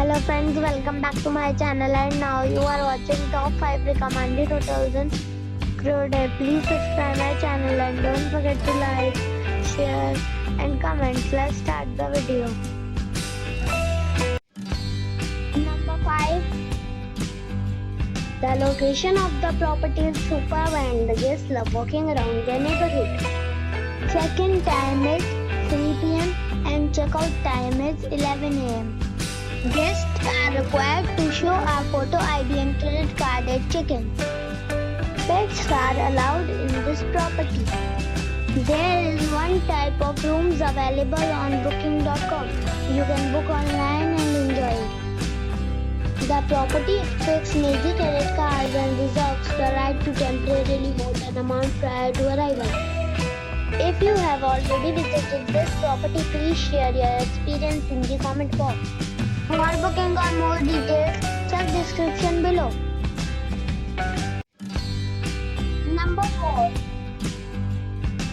Hello friends, welcome back to my channel and now you are watching top 5 recommended hotels in Crowded. Please subscribe my channel and don't forget to like, share and comment. Let's start the video. Number 5. The location of the property is superb and the guests love walking around the neighborhood. Check-in time is 3 p.m. and check-out time is 11 a.m. Guests are required to show a photo ID and credit card at check-in. Pets are allowed in this property. There is one type of rooms available on booking.com. You can book online and enjoy it. The property expects major credit cards and reserves the right to temporarily hold an amount prior to arrival. If you have already visited this property, please share your experience in the comment box. For booking or more details, check description below. Number 4.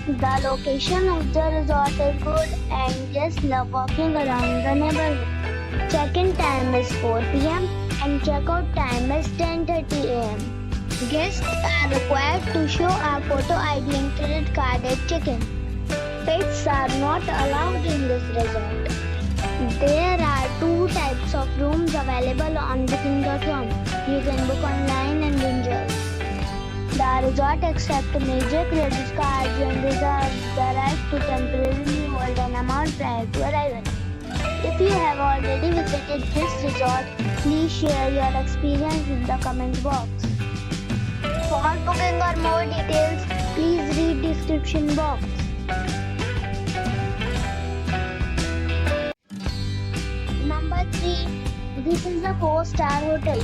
The location of the resort is good and guests love walking around the neighborhood. Check-in time is 4 p.m. and check-out time is 10:30 a.m. Guests are required to show a photo ID and credit card at check-in. Pets are not allowed in this resort. There are two types of rooms available on booking.com. You can book online and enjoy. The resort accepts major credit cards and reserves the right to temporarily hold an amount prior to arrival. If you have already visited this resort, please share your experience in the comment box. For booking or more details, please read description box. Number 3. This is a 4-star hotel.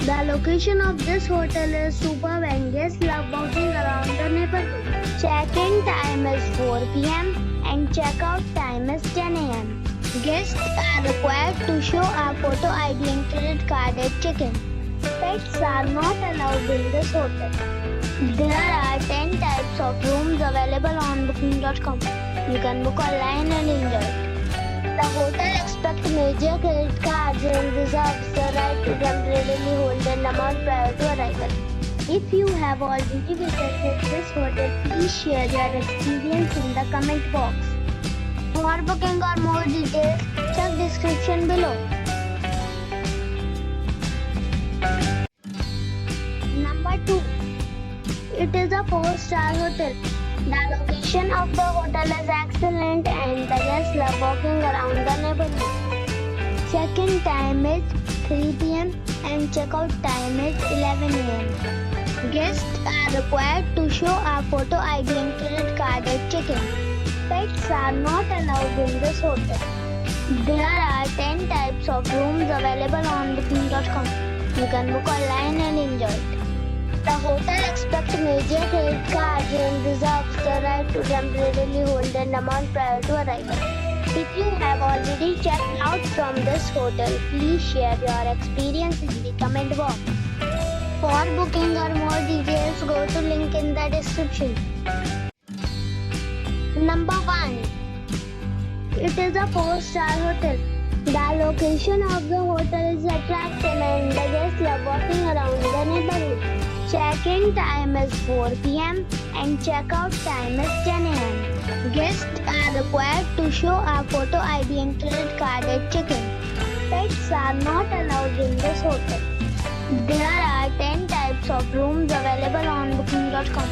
The location of this hotel is superb and guests love walking around the neighborhood. Check-in time is 4 p.m. and check-out time is 10 a.m. Guests are required to show a photo ID and credit card at check-in. Pets are not allowed in this hotel. There are 10 types of rooms available on booking.com. You can book online and enjoy it. The hotel expects major credit cards and reserves the right to temporarily hold an amount prior to arrival. If you have already visited this hotel, please share your experience in the comment box. For booking or more details, check description below. Number 2. It is a 4-star hotel. The location of the hotel is excellent and the guests love walking around the neighborhood. Check-in time is 3 p.m. and check-out time is 11 a.m. Guests are required to show a photo ID and credit card at check-in. Pets are not allowed in this hotel. There are 10 types of rooms available on booking.com. You can book online and enjoy it. The hotel expects major credit cards and reserves the right to temporarily hold an amount prior to arrival. If you have already checked out from this hotel, please share your experience in the comment box. For booking or more details, go to link in the description. Number 1. It is a 4-star hotel. The location of the hotel is attractive and the guests love walking around the neighborhood. Check-in time is 4 p.m. and check-out time is 10 a.m. Guests are required to show a photo ID and credit card at check-in. Pets are not allowed in this hotel. There are 10 types of rooms available on booking.com.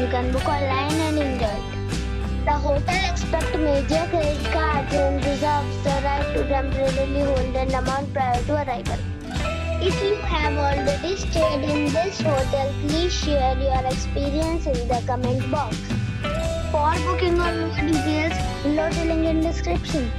You can book online and enjoy it. The hotel expects major credit cards and reserves the right to temporarily hold an amount prior to arrival. If you have already stayed in this hotel, please share your experience in the comment box. For booking or more details, below the link in description.